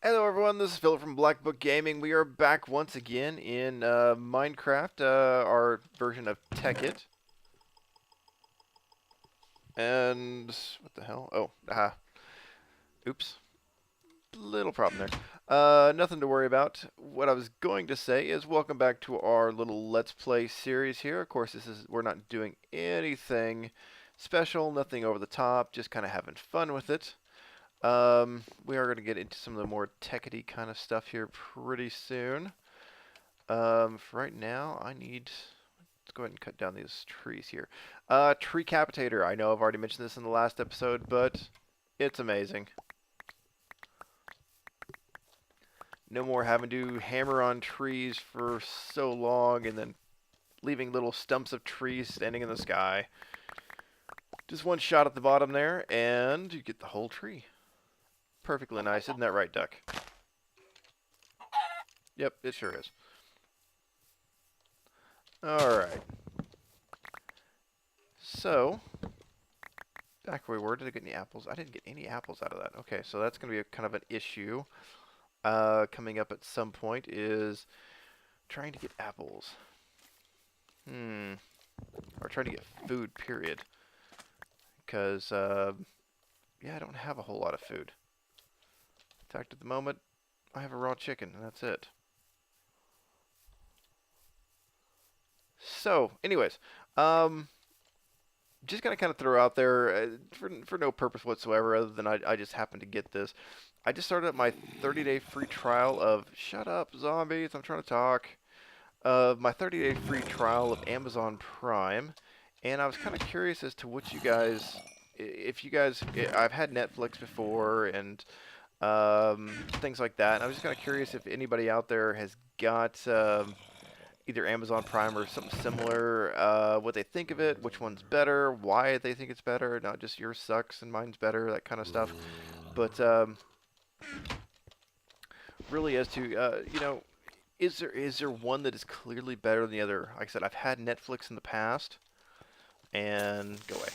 Hello everyone, this is Philip from Black Book Gaming. We are back once again in Minecraft, our version of Tekkit. And what the hell? Oh, oops. Little problem there. Nothing to worry about. What I was going to say is welcome back to our little Let's Play series here. Of course, we're not doing anything special, nothing over the top, just kind of having fun with it. We are going to get into some of the more techity kind of stuff here pretty soon. For right now, let's go ahead and cut down these trees here. Tree Capitator. I know I've already mentioned this in the last episode, but it's amazing. No more having to hammer on trees for so long and then leaving little stumps of trees standing in the sky. Just one shot at the bottom there, and you get the whole tree. Perfectly nice, isn't that right, Duck? Yep, it sure is. Alright. So, back where we were, did I get any apples? I didn't get any apples out of that. Okay, so that's going to be kind of an issue coming up at some point is trying to get apples. Or trying to get food, period. Because, yeah, I don't have a whole lot of food. In fact, at the moment, I have a raw chicken, and that's it. So, anyways, just gonna kind of throw out there for no purpose whatsoever, other than I just happened to get this. I just started up my 30-day free trial of shut up zombies, I'm trying to talk. Of my 30-day free trial of Amazon Prime, and I was kind of curious as to what you guys, if you guys, I've had Netflix before and things like that. And I was just kind of curious if anybody out there has got either Amazon Prime or something similar, what they think of it, which one's better, why they think it's better, not just yours sucks and mine's better, that kind of stuff. But really, as to is there one that is clearly better than the other? Like I said, I've had Netflix in the past, and go away.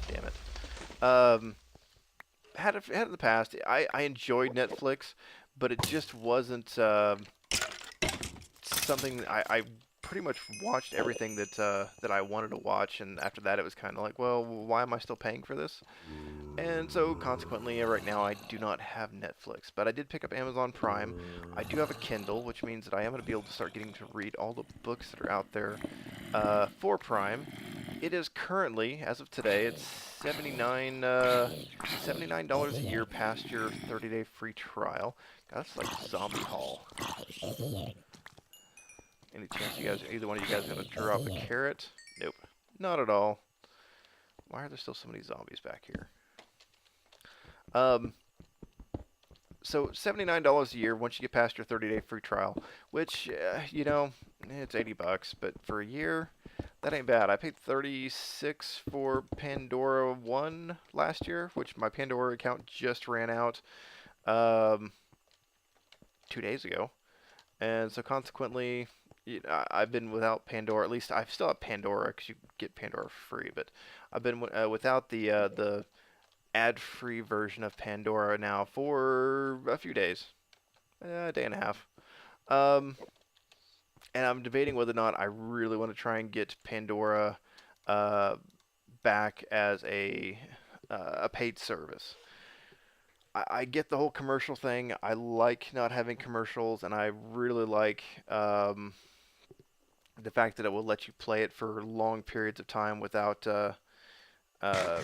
Damn it. Had it in the past. I enjoyed Netflix, but it just wasn't something I pretty much watched everything that I wanted to watch, and after that it was kind of like, well, why am I still paying for this? And so consequently, right now I do not have Netflix, but I did pick up Amazon Prime. I do have a Kindle, which means that I am going to be able to start getting to read all the books that are out there for Prime. It is currently, as of today, it's $79 a year past your 30-day free trial. God, that's like Zombie Hall. Any chance you guys, either one of you guys, gonna drop a carrot? Nope, not at all. Why are there still so many zombies back here? Um, so $79 a year once you get past your 30-day free trial, which it's $80, but for a year, that ain't bad. I paid 36 for Pandora 1 last year, which my Pandora account just ran out um, 2 days ago, and so consequently, I've been without Pandora. At least I still have Pandora because you get Pandora free, but I've been without the ad-free version of Pandora now for a few days, a day and a half. Um, and I'm debating whether or not I really want to try and get Pandora uh, back as a paid service. I get the whole commercial thing. I like not having commercials, and I really like the fact that it will let you play it for long periods of time uh,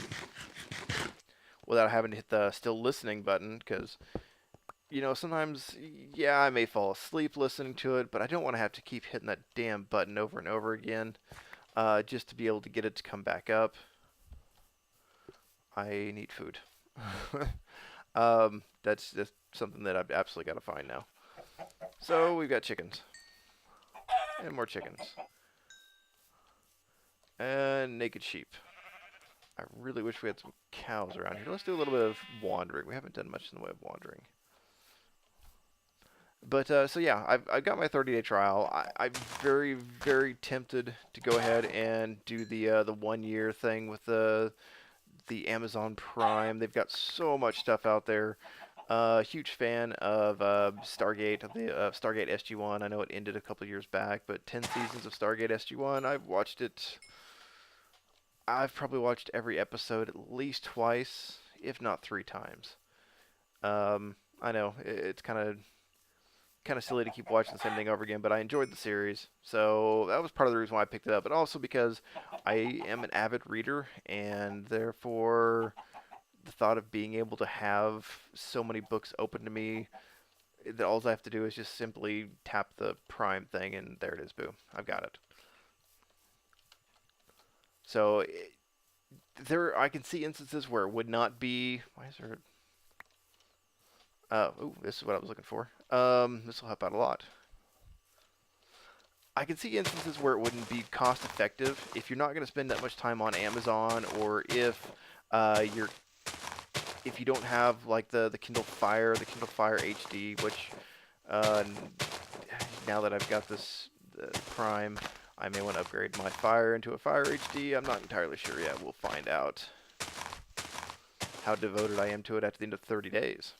without having to hit the still listening button. Because sometimes, yeah, I may fall asleep listening to it, but I don't want to have to keep hitting that damn button over and over again just to be able to get it to come back up. I need food. That's just something that I've absolutely got to find now. So we've got chickens. And more chickens. And naked sheep. I really wish we had some cows around here. Let's do a little bit of wandering. We haven't done much in the way of wandering. But so yeah, I've got my 30-day trial. I'm very, very tempted to go ahead and do the 1 year thing with the Amazon Prime. They've got so much stuff out there. Huge fan of Stargate, of the Stargate SG-1. I know it ended a couple years back, but 10 seasons of Stargate SG-1. I've watched it. I've probably watched every episode at least twice, if not three times. I know it's kind of silly to keep watching the same thing over again, but I enjoyed the series, so that was part of the reason why I picked it up. But also because I am an avid reader, and therefore the thought of being able to have so many books open to me that all I have to do is just simply tap the Prime thing, and there it is. Boom, I've got it. So there, I can see instances where it would not be. Why is there? Ooh, this is what I was looking for. This will help out a lot. I can see instances where it wouldn't be cost effective if you're not going to spend that much time on Amazon, or you're if you don't have like the Kindle Fire HD, which uh, now that I've got this Prime, I may want to upgrade my Fire into a Fire HD. I'm not entirely sure yet. We'll find out how devoted I am to it at the end of 30 days.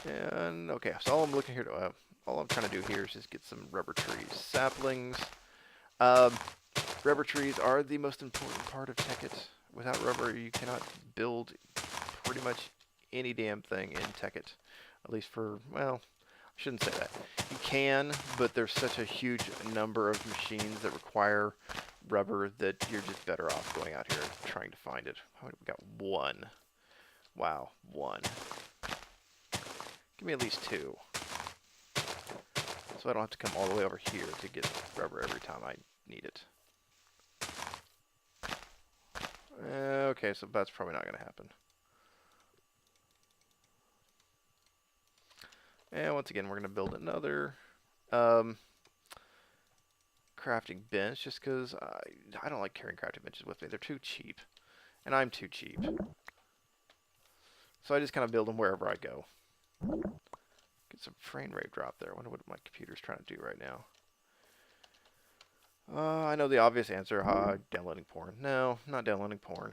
And okay, so all I'm trying to do here is just get some rubber trees, saplings. Um, Rubber trees are the most important part of Tekkit. Without rubber, you cannot build pretty much any damn thing in Tekkit. At least for, well, I shouldn't say that. You can, but there's such a huge number of machines that require rubber that you're just better off going out here and trying to find it. We got one. Wow, one. Give me at least two. So I don't have to come all the way over here to get rubber every time I need it. Okay, so that's probably not going to happen. And once again, we're going to build another crafting bench, just because I don't like carrying crafting benches with me. They're too cheap, and I'm too cheap. So I just kind of build them wherever I go. Get some frame rate drop there. I wonder what my computer's trying to do right now. I know the obvious answer. Downloading porn. No, not downloading porn.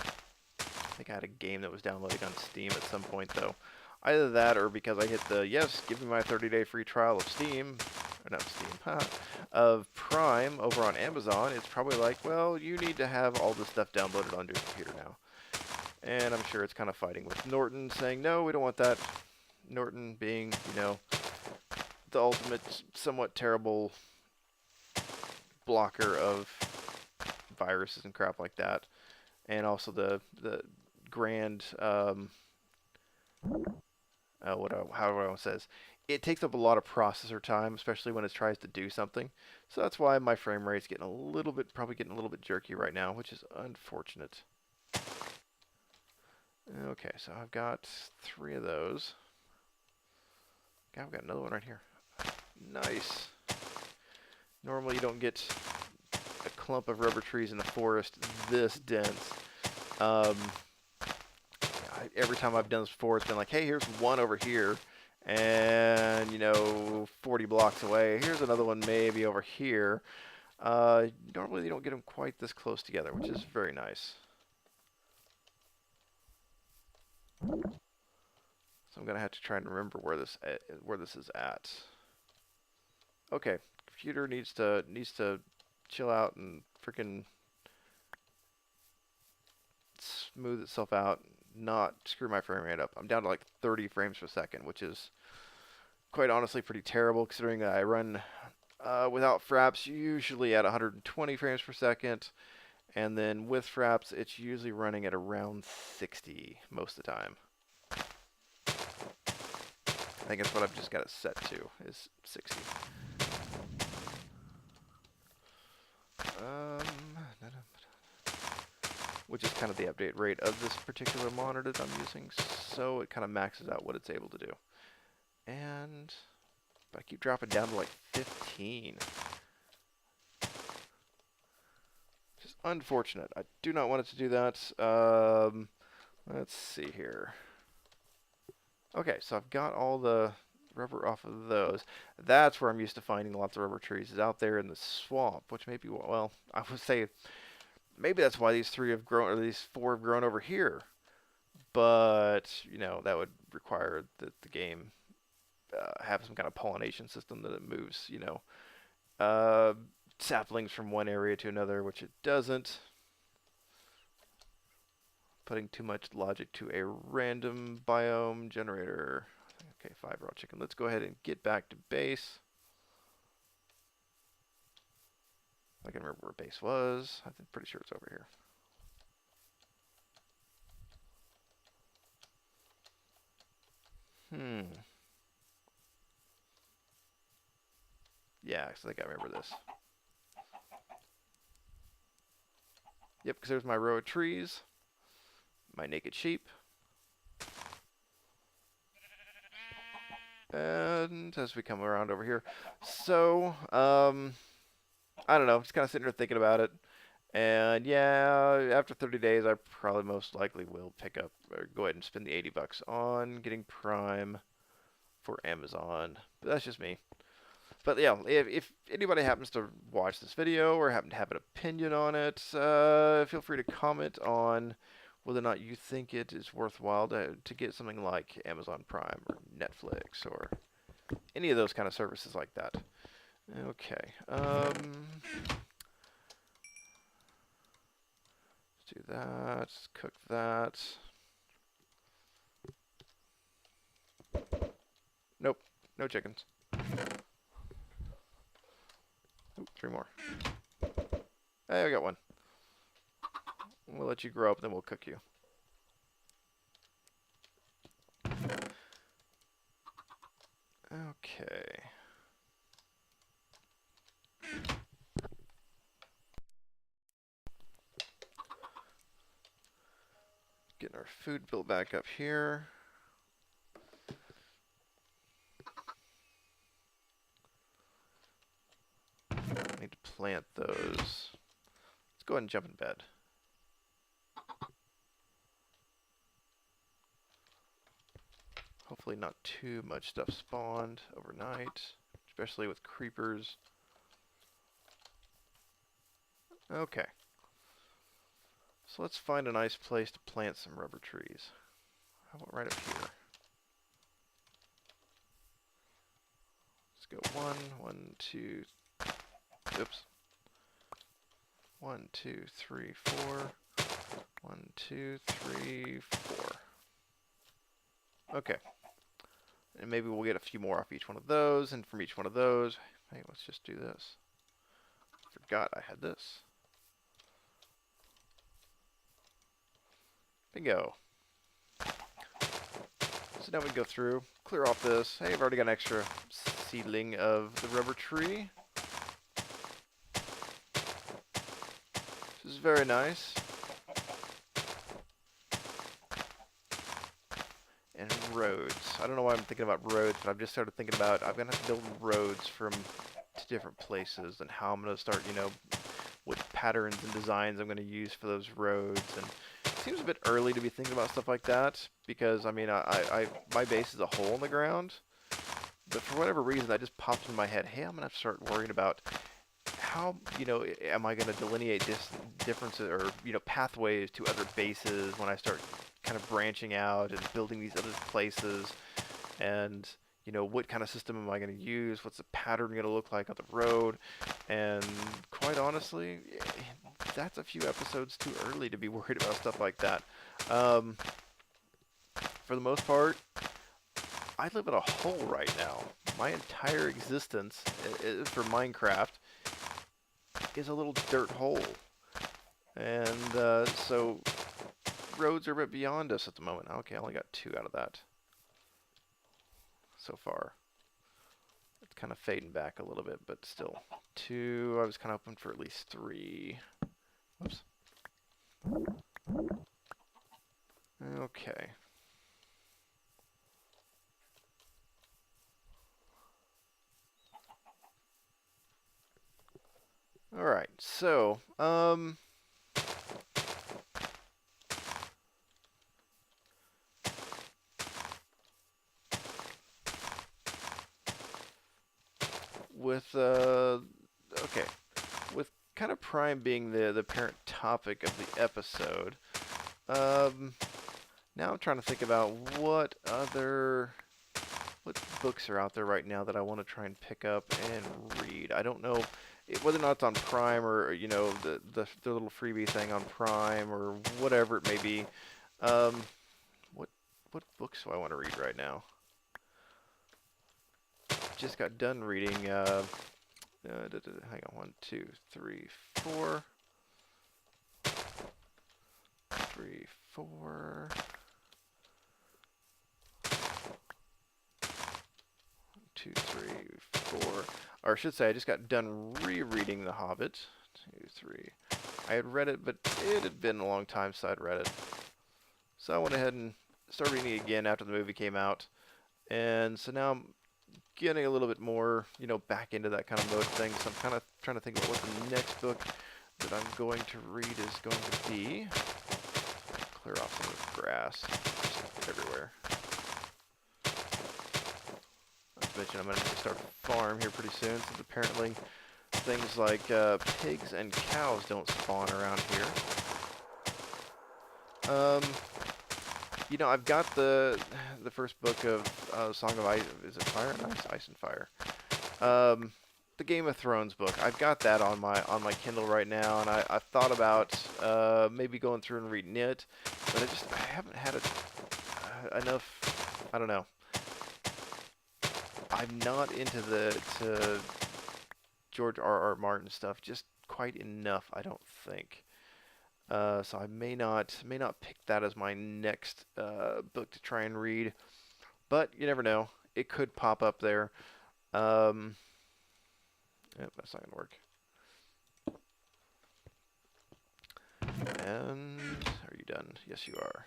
I think I had a game that was downloading on Steam at some point, though. Either that, or because I hit the, yes, give me my 30-day free trial of Steam, or not Steam, of Prime over on Amazon. It's probably like, well, you need to have all this stuff downloaded onto your computer now. And I'm sure it's kind of fighting with Norton, saying, no, we don't want that. Norton being, the ultimate, somewhat terrible blocker of viruses and crap like that, and also the grand however one says, it takes up a lot of processor time, especially when it tries to do something. So that's why my frame rate's probably getting a little bit jerky right now, which is unfortunate. Okay, so I've got 3 of those. Okay, I've got another one right here. Nice. Normally you don't get a clump of rubber trees in the forest this dense. Every time I've done this before, it's been like, hey, here's one over here, and 40 blocks away, here's another one maybe over here. Normally you don't get them quite this close together, which is very nice. So I'm gonna have to try and remember where this is at. Okay, computer needs to chill out and freaking smooth itself out, not screw my frame rate up. I'm down to like 30 frames per second, which is quite honestly pretty terrible, considering that I run without fraps usually at 120 frames per second, and then with fraps it's usually running at around 60 most of the time. I think that's what I've just got it set to, is 60. Which is kind of the update rate of this particular monitor that I'm using, so it kind of maxes out what it's able to do. And I keep dropping down to like 15. Just unfortunate. I do not want it to do that. Let's see here. Okay, so I've got all the rubber off of those. That's where I'm used to finding lots of rubber trees, is out there in the swamp, which may be, well, I would say maybe that's why these 3 have grown, or these 4 have grown over here. but you know that would require that the game have some kind of pollination system that it moves, you know, uh, saplings from one area to another, which it doesn't. Putting too much logic to a random biome generator. Okay, 5 raw chicken. Let's go ahead and get back to base. I can remember where base was. I'm pretty sure it's over here. Yeah, I think I remember this. Yep, because there's my row of trees, my naked sheep, and as we come around over here, so I don't know, just kind of sitting here thinking about it, and yeah, after 30 days, I probably most likely will pick up or go ahead and spend the 80 bucks on getting Prime for Amazon. But that's just me. But yeah, if anybody happens to watch this video or happen to have an opinion on it, feel free to comment on whether or not you think it is worthwhile to get something like Amazon Prime or Netflix or any of those kind of services like that. Okay. Let's do that. Let's cook that. Nope. No chickens. Ooh, 3 more. Hey, I got one. We'll let you grow up, then we'll cook you. Okay. Getting our food built back up here. I need to plant those. Let's go ahead and jump in bed. Hopefully not too much stuff spawned overnight, especially with creepers. Okay. So let's find a nice place to plant some rubber trees. How about right up here? Let's go 1, 1, 2, oops. 1, 2, 3, 4. 1, 2, 3, 4. Okay. And maybe we'll get a few more off each one of those, and from each one of those, hey, let's just do this. Forgot I had this. Bingo. So now we go through, clear off this. Hey, I've already got an extra seedling of the rubber tree. This is very nice. And roads. I don't know why I'm thinking about roads, but I've just started thinking about I'm gonna have to build roads from to different places and how I'm gonna start, you know, what patterns and designs I'm gonna use for those roads. And it seems a bit early to be thinking about stuff like that because I mean, my base is a hole in the ground, but for whatever reason, that just popped in my head. Hey, I'm gonna have to start worrying about how, you know, am I gonna delineate differences or, you know, pathways to other bases when I start kind of branching out and building these other places, and you know, what kind of system am I going to use, what's the pattern going to look like on the road. And quite honestly, that's a few episodes too early to be worried about stuff like that. For the most part, I live in a hole right now. My entire existence for Minecraft is a little dirt hole, and so roads are a bit beyond us at the moment. Okay, I only got 2 out of that so far. It's kind of fading back a little bit, but still. 2, I was kind of hoping for at least 3. Whoops. Okay. Alright, so, with okay, with kind of Prime being the parent topic of the episode, Now I'm trying to think about what books are out there right now that I want to try and pick up and read. I don't know whether or not it's on Prime or the little freebie thing on Prime or whatever it may be. Um, what what books do I want to read right now? Just got done reading. Hang on, 1, 2, 3, 4, 3, 4. 2, 3, 4. Or I should say, I just got done rereading The Hobbit. 2, 3. I had read it, but it had been a long time since I'd read it. So I went ahead and started reading it again after the movie came out. And so now I'm getting a little bit more, back into that kind of mode thing. So I'm kind of trying to think about what the next book that I'm going to read is going to be. Clear off some of the grass. Just everywhere. Not to mention I'm going to start a farm here pretty soon, since apparently things like pigs and cows don't spawn around here. I've got the first book of Song of Ice. Is it Fire and Ice? Ice and Fire. The Game of Thrones book. I've got that on my Kindle right now, and I've thought about maybe going through and reading it, but I haven't had enough. I don't know. I'm not into the George R.R. Martin stuff just quite enough, I don't think. So I may not pick that as my next book to try and read, but you never know. It could pop up there. Yep, that's not gonna work. And are you done? Yes, you are.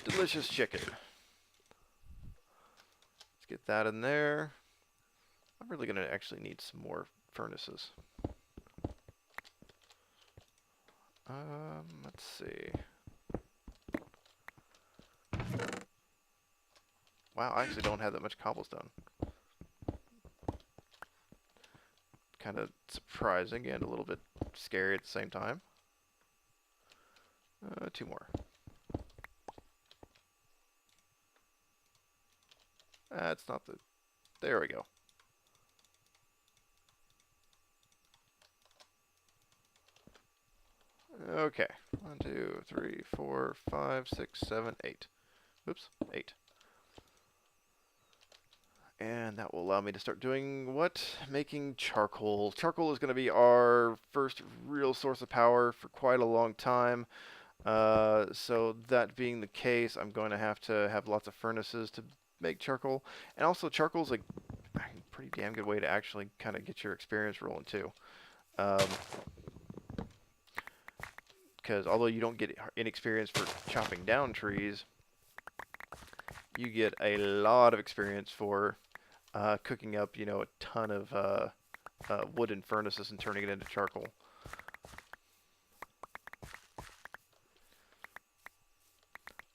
Delicious chicken. Let's get that in there. I'm really gonna actually need some more furnaces. Let's see. Wow, I actually don't have that much cobblestone. Kind of surprising and a little bit scary at the same time. 2 more. That's not the... There we go. Okay. 1, 2, 3, 4, 5, 6, 7, 8. Oops, 8. And that will allow me to start doing what? Making charcoal. Charcoal is going to be our first real source of power for quite a long time. So that being the case, I'm going to have lots of furnaces to make charcoal. And also charcoal is a pretty damn good way to actually kind of get your experience rolling too. Because although you don't get any experience for chopping down trees, you get a lot of experience for cooking up, a ton of wooden furnaces and turning it into charcoal.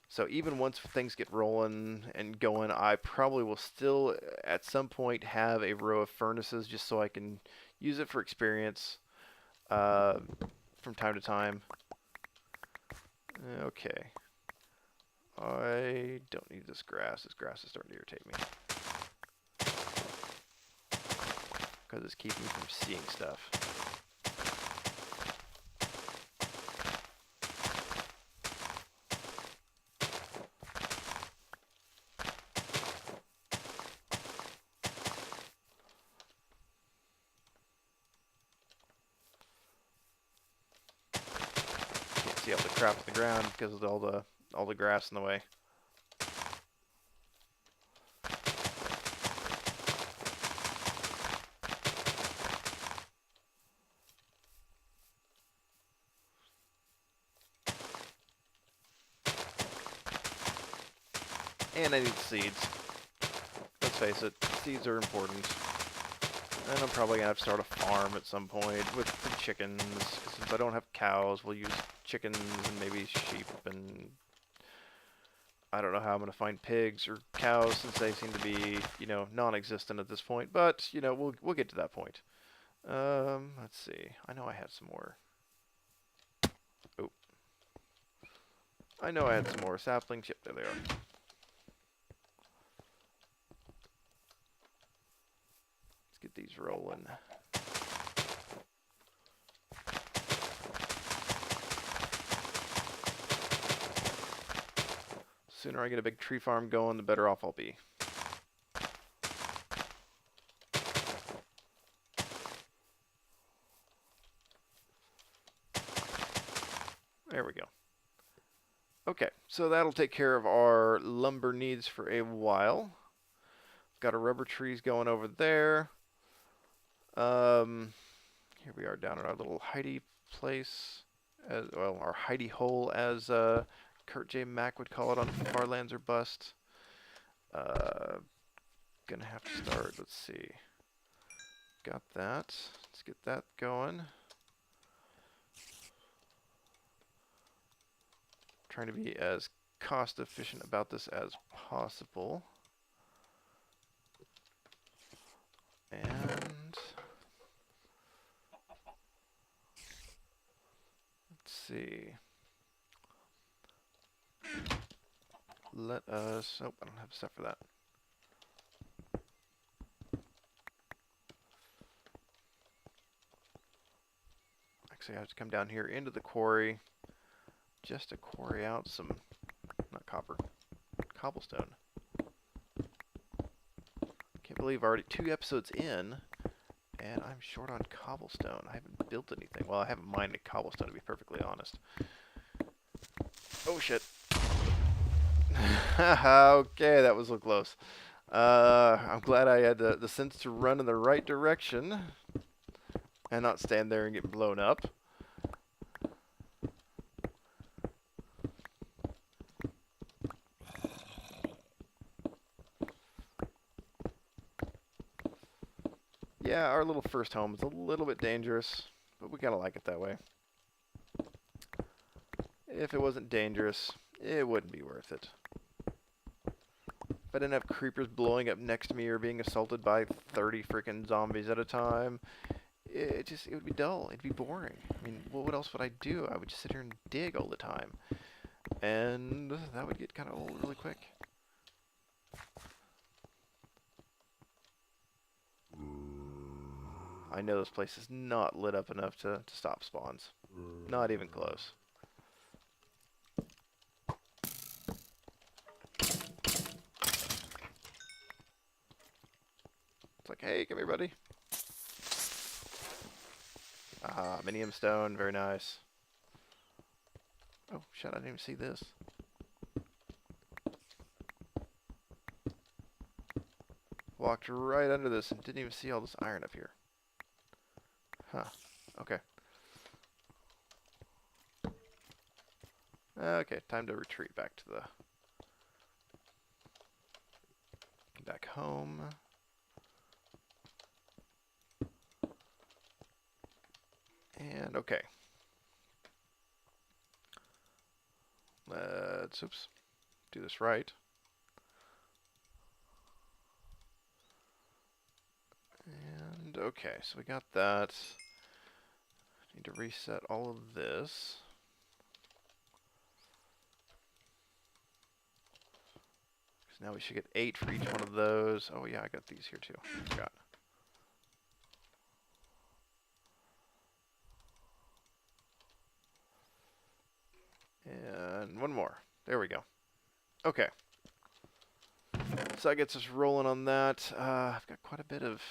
So even once things get rolling and going, I probably will still, at some point, have a row of furnaces just so I can use it for experience from time to time. Okay. I don't need this grass. This grass is starting to irritate me. Because it's keeping me from seeing stuff. Can't see all the crap on the ground because of all the grass in the way. And I need seeds. Let's face it, seeds are important. And I'm probably going to have to start a farm at some point with some chickens. Since I don't have cows, we'll use chickens and maybe sheep. And I don't know how I'm going to find pigs or cows since they seem to be, non-existent at this point. But, we'll get to that point. Let's see. I know I have some more. Oh. I know I had some more saplings. Yep, there they are. Let's get these rolling. Sooner I get a big tree farm going, the better off I'll be. There we go. Okay, so that'll take care of our lumber needs for a while. Got our rubber trees going over there. Here we are down at our little hidey place, as well, our hidey hole, as Kurt J. Mack would call it on Farlands or Bust. Gonna have to start. Let's see. Got that. Let's get that going. Trying to be as cost efficient about this as possible. And let's see. Let us. Oh, I don't have stuff for that. Actually, I have to come down here into the quarry just to quarry out some, not copper, cobblestone. Can't believe already 2 episodes in, and I'm short on cobblestone. I haven't built anything. Well, I haven't mined cobblestone, to be perfectly honest. Oh, shit. Okay, that was a little close. I'm glad I had the sense to run in the right direction and not stand there and get blown up. Yeah, our little first home is a little bit dangerous, but we kind of like it that way. If it wasn't dangerous, it wouldn't be worth it. If I didn't have creepers blowing up next to me or being assaulted by 30 freaking zombies at a time, it would be dull. It'd be boring. I mean, what else would I do? I would just sit here and dig all the time. And that would get kind of old really quick. I know this place is not lit up enough to stop spawns. Not even close. It's like, hey, come here, buddy. Ah, minium stone, very nice. Oh, shit, I didn't even see this. Walked right under this and didn't even see all this iron up here. Huh, okay. Okay, time to retreat back to the... back home. And, okay. Let's, oops, do this right. And, okay, so we got that. Need to reset all of this. So now we should get 8 for each one of those. Oh yeah, I got these here too. Forgot. And one more. There we go. Okay. So that gets us rolling on that. I've got quite a bit of...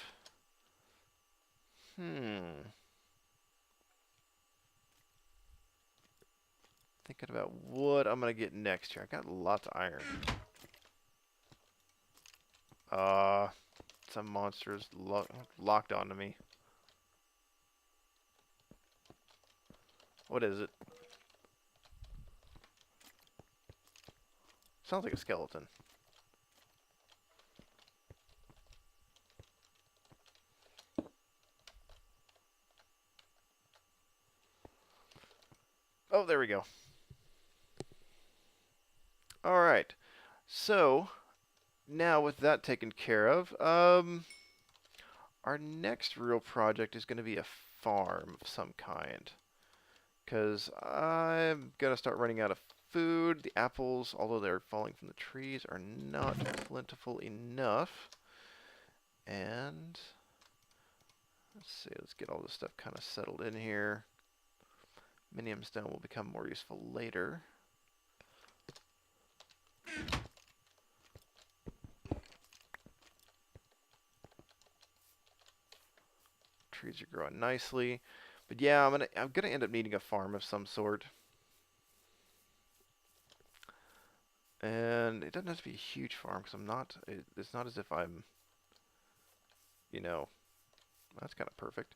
Thinking about what I'm going to get next here. I got lots of iron. Some monsters locked onto me. What is it? Sounds like a skeleton. Oh, there we go. Alright. So, now with that taken care of, our next real project is going to be a farm of some kind. Because I'm going to start running out of food. The apples, although they're falling from the trees, are not plentiful enough. And let's see, let's get all this stuff kind of settled in here. Minium stone will become more useful later. Trees are growing nicely. But yeah, I'm gonna end up needing a farm of some sort. And it doesn't have to be a huge farm because it's not as if I'm, you know, that's kind of perfect.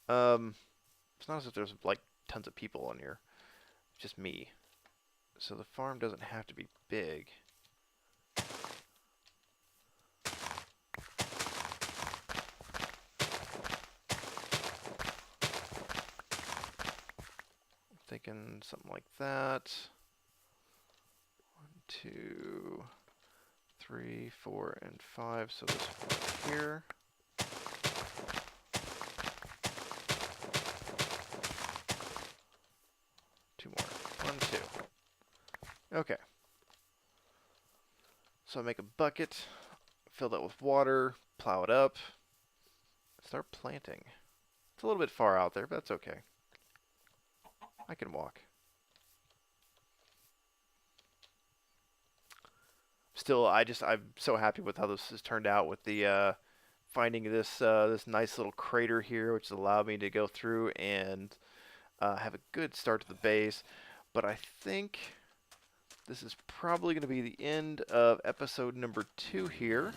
It's not as if there's like tons of people on here. It's just me. So the farm doesn't have to be big. I'm thinking something like that. 1, 2, 3, 4, and 5. So this one here. Two more. 1, 2. Okay. So I make a bucket, fill that with water, plow it up, start planting. It's a little bit far out there, but that's okay. I can walk. Still, I'm so happy with how this has turned out with the finding this nice little crater here, which has allowed me to go through and have a good start to the base. But I think this is probably going to be the end of episode number 2 here,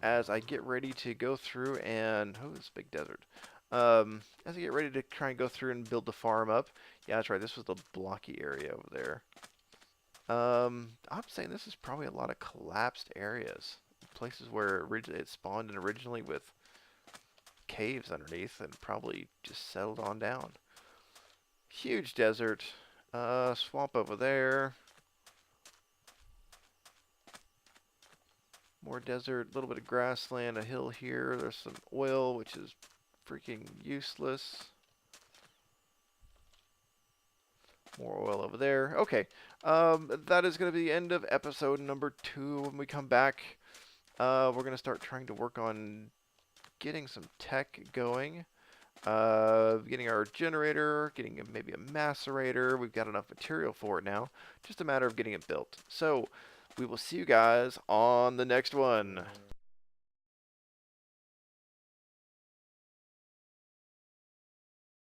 as I get ready to go through and this big desert. As I get ready to try and go through and build the farm up. Yeah, that's right. This was the blocky area over there. I'm saying this is probably a lot of collapsed areas. Places where it spawned in originally with caves underneath and probably just settled on down. Huge desert. Swamp over there. More desert, a little bit of grassland, a hill here. There's some oil, which is freaking useless. More oil over there. Okay. That is going to be the end of episode number 2. When we come back, we're going to start trying to work on getting some tech going. Getting our generator, getting maybe a macerator. We've got enough material for it now. Just a matter of getting it built. So, we will see you guys on the next one.